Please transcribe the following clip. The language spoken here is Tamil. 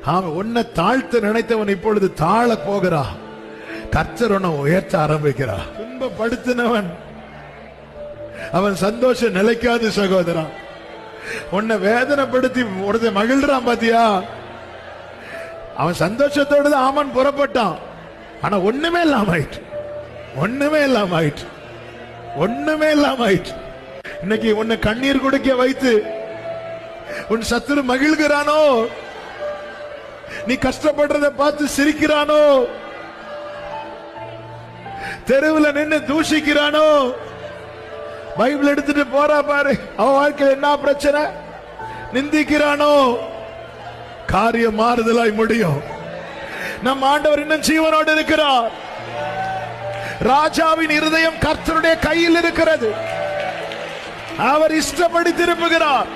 அவன் உன்னை தாழ்த்த நினைத்தவன் இப்பொழுது தாழ போகிறா. கர்த்தர் உன்னை உயர்த்த ஆரம்பிக்கிறா. துன்பப்படுத்தினவன் அவன் சந்தோஷம் நிலைக்காது சகோதரா. உன்னை வேதனைப்படுத்தி ஒருத்த மகிழ்றான் பாத்தியா? அவன் சந்தோஷத்தோடு தான் ஆமன் புறப்பட்டான். ஆனா ஒண்ணுமே இல்லாம ஆயிட்டு, ஒண்ணுமே இல்லாம ஆயிட்டு, ஒண்ணுமே இல்லாம ஆயிட்டு. இன்னைக்கு உன்னை கண்ணீர் குடிக்க வைத்து உன் சத்துரு மகிழ்கிறானோ, நீ கஷ்டப்படுறத பார்த்து சிரிக்கிறானோ, தெருவில் நின்று தூஷிக்கிறானோ, பைபிள் எடுத்துட்டு போறா பாரு, அவன் வாழ்க்கையில் என்ன பிரச்சனை, நிந்திக்கிறானோ, காரியம் மாறுதலாய் முடியும். நம் ஆண்டவர் இன்னும் ஜீவனோடு இருக்கிறார். ராஜாவின் இருதயம் கர்த்தருடைய கையில் இருக்கிறது. அவர் இஷ்டப்படி திருப்புகிறார்.